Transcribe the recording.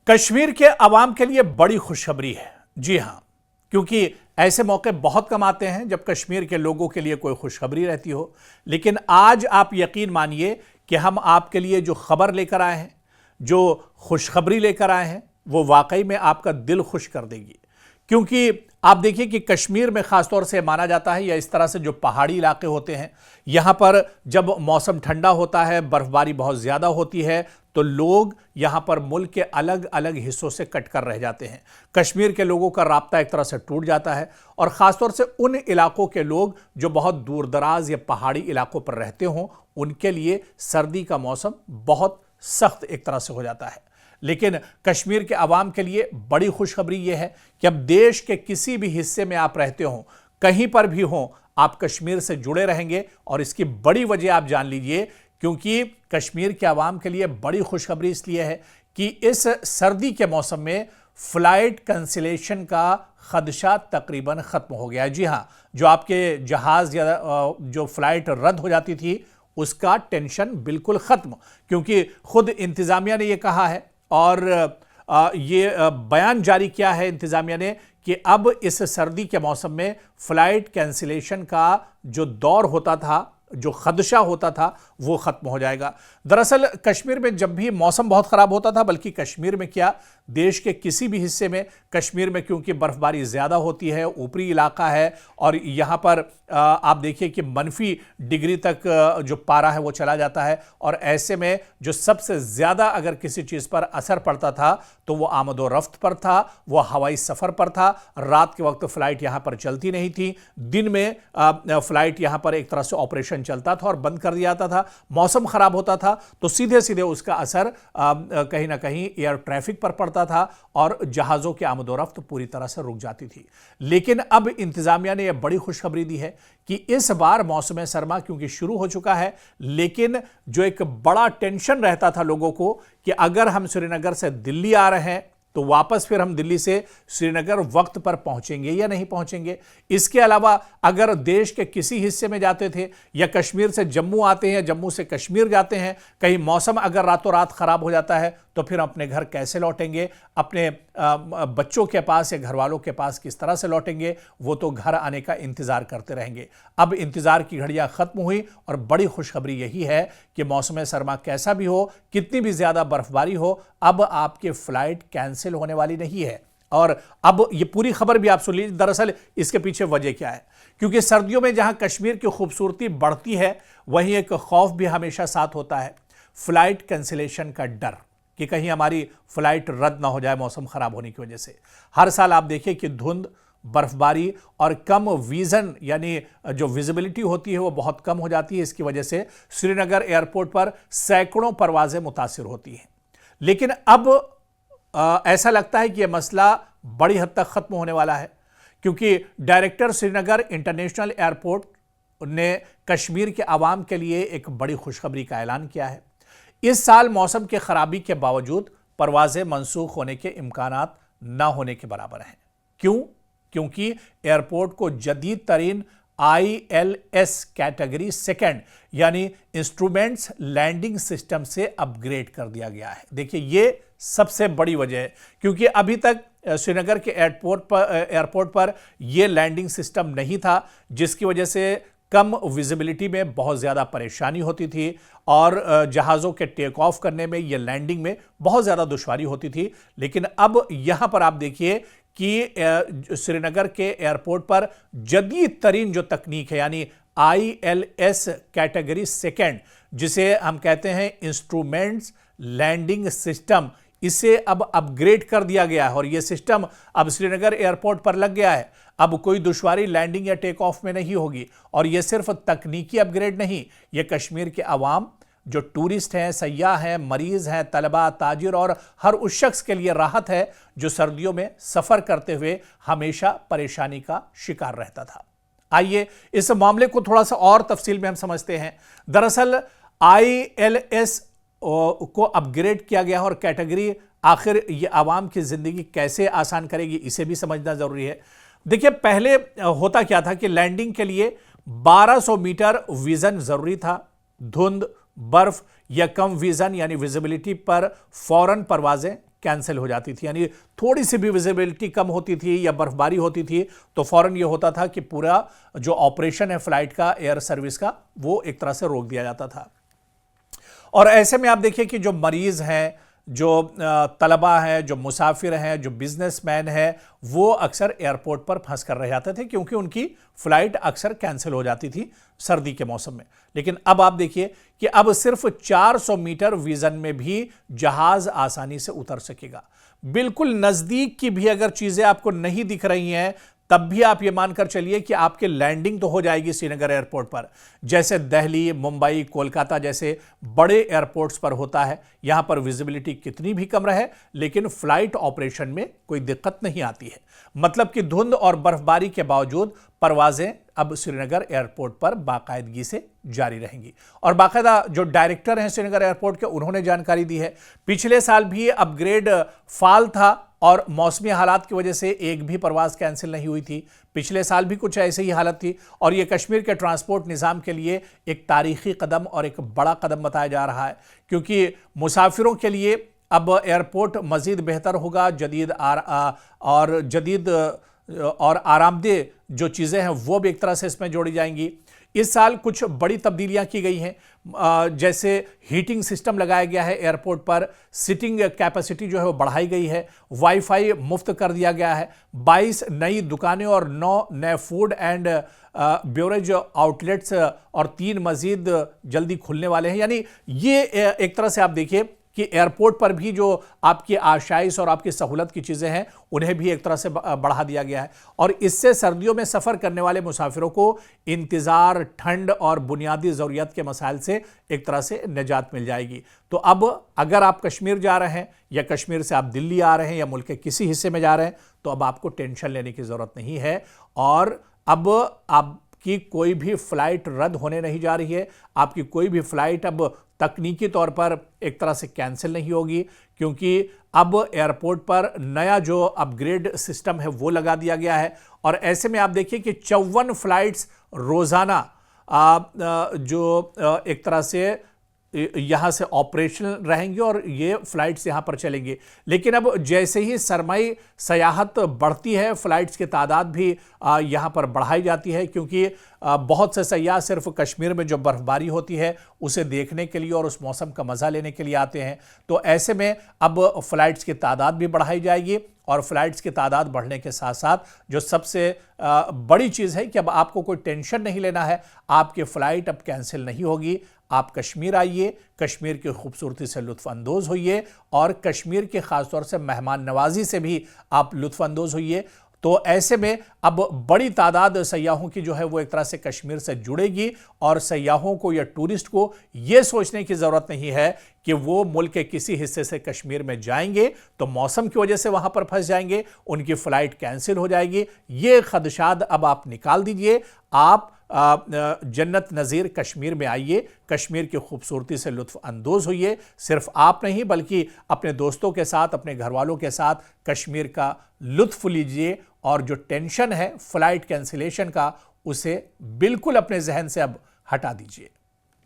कश्मीर के अवाम के लिए बड़ी खुशखबरी है। जी हां, क्योंकि ऐसे मौके बहुत कम आते हैं जब कश्मीर के लोगों के लिए कोई खुशखबरी रहती हो। लेकिन आज आप यकीन मानिए कि हम आपके लिए जो खबर लेकर आए हैं, जो खुशखबरी लेकर आए हैं, वो वाकई में आपका दिल खुश कर देगी। क्योंकि आप देखिए कि कश्मीर में खासतौर से माना जाता है, या इस तरह से जो पहाड़ी इलाके होते हैं, यहां पर जब मौसम ठंडा होता है, बर्फबारी बहुत ज्यादा होती है, तो लोग यहां पर मुल्क के अलग अलग हिस्सों से कट कर रह जाते हैं। कश्मीर के लोगों का राब्ता एक तरह से टूट जाता है, और खासतौर से उन इलाकों के लोग जो बहुत दूर दराज या पहाड़ी इलाकों पर रहते हों, उनके लिए सर्दी का मौसम बहुत सख्त एक तरह से हो जाता है। लेकिन कश्मीर के अवाम के लिए बड़ी खुशखबरी यह है कि अब देश के किसी भी हिस्से में आप रहते हो, कहीं पर भी हो, आप कश्मीर से जुड़े रहेंगे। और इसकी बड़ी वजह आप जान लीजिए, क्योंकि कश्मीर के अवाम के लिए बड़ी खुशखबरी इसलिए है कि इस सर्दी के मौसम में फ्लाइट कैंसिलेशन का खदशा तकरीबन खत्म हो गया है। जी हां, जो आपके जहाज या जो फ्लाइट रद्द हो जाती थी, उसका टेंशन बिल्कुल खत्म। क्योंकि खुद इंतजामिया ने यह कहा है, और ये बयान जारी किया है इंतजामिया ने, कि अब इस सर्दी के मौसम में फ्लाइट कैंसिलेशन का जो दौर होता था, जो खदशा होता था, वो खत्म हो जाएगा। दरअसल कश्मीर में जब भी मौसम बहुत खराब होता था, बल्कि कश्मीर में क्या, देश के किसी भी हिस्से में, कश्मीर में क्योंकि बर्फबारी ज्यादा होती है, ऊपरी इलाका है, और यहां पर आप देखिए कि मनफी डिग्री तक जो पारा है वो चला जाता है। और ऐसे में जो सबसे ज्यादा अगर किसी चीज पर असर पड़ता था, तो वो आमदोरफ्त पर था, वो हवाई सफर पर था। रात के वक्त फ्लाइट यहां पर चलती नहीं थी, दिन में फ्लाइट यहां पर एक तरह से ऑपरेशन चलता था और बंद कर दिया जाता था। मौसम खराब होता था तो सीधे सीधे उसका असर कहीं ना कहीं एयर ट्रैफिक पर पड़ता था, और जहाजों की आमदोरफ्त पूरी तरह से रुक जाती थी। लेकिन अब इंतजामिया ने यह बड़ी खुशखबरी दी है कि इस बार मौसम सरमा क्योंकि शुरू हो चुका है, लेकिन जो एक बड़ा टेंशन रहता था लोगों को कि अगर हम श्रीनगर से दिल्ली आ रहे हैं, तो वापस फिर हम दिल्ली से श्रीनगर वक्त पर पहुंचेंगे या नहीं पहुंचेंगे। इसके अलावा अगर देश के किसी हिस्से में जाते थे, या कश्मीर से जम्मू आते हैं, जम्मू से कश्मीर जाते हैं, कहीं मौसम अगर रातों रात खराब हो जाता है, तो फिर अपने घर कैसे लौटेंगे, अपने बच्चों के पास या घर वालों के पास किस तरह से लौटेंगे, वो तो घर आने का इंतजार करते रहेंगे। अब इंतजार की घड़ियां खत्म हुई, और बड़ी खुशखबरी यही है कि मौसम सरमा कैसा भी हो, कितनी भी ज्यादा बर्फबारी हो, अब आपकी फ्लाइट कैंसिल होने वाली नहीं है। और अब ये पूरी खबर भी आप सुन लीजिए। दरअसल इसके पीछे वजह क्या है, क्योंकि सर्दियों में जहां कश्मीर की खूबसूरती बढ़ती है, वहीं एक खौफ भी हमेशा साथ होता है, फ्लाइट कैंसिलेशन का डर, कि कहीं हमारी फ्लाइट रद्द ना हो जाए मौसम खराब होने की वजह से। हर साल आप देखिए कि धुंध, बर्फबारी और कम विजन, यानी जो विजिबिलिटी होती है वो बहुत कम हो जाती है। इसकी वजह से श्रीनगर एयरपोर्ट पर सैकड़ों परवाजें मुतासिर होती हैं। लेकिन अब ऐसा लगता है कि यह मसला बड़ी हद तक खत्म होने वाला है, क्योंकि डायरेक्टर श्रीनगर इंटरनेशनल एयरपोर्ट ने कश्मीर के आवाम के लिए एक बड़ी खुशखबरी का ऐलान किया है। इस साल मौसम के खराबी के बावजूद परवाजें मंसूख होने के इम्कानात ना होने के बराबर हैं। क्यों? क्योंकि एयरपोर्ट को जदीद तरीन ILS कैटेगरी सेकेंड, यानी इंस्ट्रूमेंट्स लैंडिंग सिस्टम से अपग्रेड कर दिया गया है। देखिए, ये सबसे बड़ी वजह है, क्योंकि अभी तक श्रीनगर के एयरपोर्ट पर यह लैंडिंग सिस्टम नहीं था, जिसकी वजह से कम विजिबिलिटी में बहुत ज़्यादा परेशानी होती थी, और जहाज़ों के टेक ऑफ करने में या लैंडिंग में बहुत ज़्यादा दुश्वारी होती थी। लेकिन अब यहाँ पर आप देखिए कि श्रीनगर के एयरपोर्ट पर जदीद तरीन जो तकनीक है, यानी ILS कैटेगरी सेकेंड, जिसे हम कहते हैं इंस्ट्रूमेंट्स लैंडिंग सिस्टम, इसे अब अपग्रेड कर दिया गया है। और यह सिस्टम अब श्रीनगर एयरपोर्ट पर लग गया है। अब कोई दुश्वारी लैंडिंग या टेक ऑफ में नहीं होगी। और यह सिर्फ तकनीकी अपग्रेड नहीं, यह कश्मीर के अवाम, जो टूरिस्ट हैं, सयाह हैं, मरीज हैं, तलबा, ताजिर और हर उस शख्स के लिए राहत है जो सर्दियों में सफर करते हुए हमेशा परेशानी का शिकार रहता था। आइए इस मामले को थोड़ा सा और तफसील में हम समझते हैं। दरअसल ILS को अपग्रेड किया गया, और कैटेगरी आखिर ये आवाम की जिंदगी कैसे आसान करेगी, इसे भी समझना जरूरी है। देखिए, पहले होता क्या था कि लैंडिंग के लिए 1200 मीटर विजन जरूरी था। धुंध, बर्फ या कम विजन यानी विजिबिलिटी पर फौरन परवाजें कैंसिल हो जाती थी। यानी थोड़ी सी भी विजिबिलिटी कम होती थी या बर्फबारी होती थी तो फौरन ये होता था कि पूरा जो ऑपरेशन है फ्लाइट का, एयर सर्विस का, वो एक तरह से रोक दिया जाता था। और ऐसे में आप देखिए कि जो मरीज हैं, जो तलबा हैं, जो मुसाफिर हैं, जो बिजनेसमैन हैं, वो अक्सर एयरपोर्ट पर फंस कर रह जाते थे क्योंकि उनकी फ्लाइट अक्सर कैंसिल हो जाती थी सर्दी के मौसम में। लेकिन अब आप देखिए कि अब सिर्फ 400 मीटर विजन में भी जहाज आसानी से उतर सकेगा। बिल्कुल नजदीक की भी अगर चीजें आपको नहीं दिख रही हैं तब भी आप ये मानकर चलिए कि आपके लैंडिंग तो हो जाएगी श्रीनगर एयरपोर्ट पर, जैसे दिल्ली, मुंबई, कोलकाता जैसे बड़े एयरपोर्ट्स पर होता है। यहां पर विजिबिलिटी कितनी भी कम रहे लेकिन फ्लाइट ऑपरेशन में कोई दिक्कत नहीं आती है। मतलब कि धुंध और बर्फबारी के बावजूद परवाजें अब श्रीनगर एयरपोर्ट पर बाकायदगी से जारी रहेंगी। और बाकायदा जो डायरेक्टर हैं श्रीनगर एयरपोर्ट के, उन्होंने जानकारी दी है पिछले साल भी अपग्रेड फाल था और मौसमी हालात की वजह से एक भी परवाज कैंसिल नहीं हुई थी। पिछले साल भी कुछ ऐसे ही हालत थी और यह कश्मीर के ट्रांसपोर्ट निज़ाम के लिए एक तारीखी कदम और एक बड़ा कदम बताया जा रहा है, क्योंकि मुसाफिरों के लिए अब एयरपोर्ट मज़ीद बेहतर होगा, जदीद और आरामदेह जो चीज़ें हैं वो भी एक तरह से इसमें जोड़ी जाएंगी। इस साल कुछ बड़ी तब्दीलियां की गई हैं, जैसे हीटिंग सिस्टम लगाया गया है एयरपोर्ट पर, सिटिंग कैपेसिटी जो है वो बढ़ाई गई है, वाईफाई मुफ्त कर दिया गया है, 22 नई दुकानें और 9 नए फूड एंड बेवरेज आउटलेट्स और 3 मजीद जल्दी खुलने वाले हैं। यानी ये एक तरह से आप देखिए कि एयरपोर्ट पर भी जो आपकी आशाइश और आपकी सहूलत की चीज़ें हैं उन्हें भी एक तरह से बढ़ा दिया गया है। और इससे सर्दियों में सफ़र करने वाले मुसाफिरों को इंतज़ार, ठंड और बुनियादी ज़रूरियत के मसाइल से एक तरह से निजात मिल जाएगी। तो अब अगर आप कश्मीर जा रहे हैं या कश्मीर से आप दिल्ली आ रहे हैं या मुल्क के किसी हिस्से में जा रहे हैं तो अब आपको टेंशन लेने की ज़रूरत नहीं है। और अब आपकी कोई भी फ़्लाइट रद्द होने नहीं जा रही है। आपकी कोई भी फ़्लाइट अब तकनीकी तौर पर एक तरह से कैंसिल नहीं होगी, क्योंककि अब एयरपोर्ट पर नया जो अपग्रेड सिस्टम है वो लगा दिया गया है। और ऐसे में आप देखिए कि 54 फ्लाइट्स रोज़ाना जो एक तरह से यहाँ से ऑपरेशनल रहेंगे और ये फ़्लाइट्स यहाँ पर चलेंगी। लेकिन अब जैसे ही सरमाई सयाहत बढ़ती है, फ़्लाइट्स की तादाद भी यहाँ पर बढ़ाई जाती है, क्योंकि बहुत से सयाह सिर्फ कश्मीर में जो बर्फ़बारी होती है उसे देखने के लिए और उस मौसम का मज़ा लेने के लिए आते हैं। तो ऐसे में अब फ़्लाइट्स की तादाद भी बढ़ाई जाएगी। और फ्लाइट्स की तादाद बढ़ने के साथ साथ जो सबसे बड़ी चीज़ है कि अब आपको कोई टेंशन नहीं लेना है, आपकी फ़्लाइट अब कैंसिल नहीं होगी। आप कश्मीर आइए, कश्मीर की खूबसूरती से लुत्फ़ अंदोज़ होइए और कश्मीर के ख़ास तौर से मेहमान नवाजी से भी आप लुत्फ़ अंदोज़ होइए। तो ऐसे में अब बड़ी तादाद सयाहों की जो है वो एक तरह से कश्मीर से जुड़ेगी और सयाहों को या टूरिस्ट को ये सोचने की ज़रूरत नहीं है कि वो मुल्क के किसी हिस्से से कश्मीर में जाएंगे तो मौसम की वजह से वहाँ पर फंस जाएंगे, उनकी फ़्लाइट कैंसिल हो जाएगी। ये खदशात अब आप निकाल दीजिए। आप जन्नत नज़ीर कश्मीर में आइए, कश्मीर की खूबसूरती से लुत्फ़ अंदोज़ होइए। सिर्फ आप नहीं बल्कि अपने दोस्तों के साथ, अपने घर वालों के साथ कश्मीर का लुत्फ़ लीजिए और जो टेंशन है फ़्लाइट कैंसिलेशन का उसे बिल्कुल अपने जहन से अब हटा दीजिए।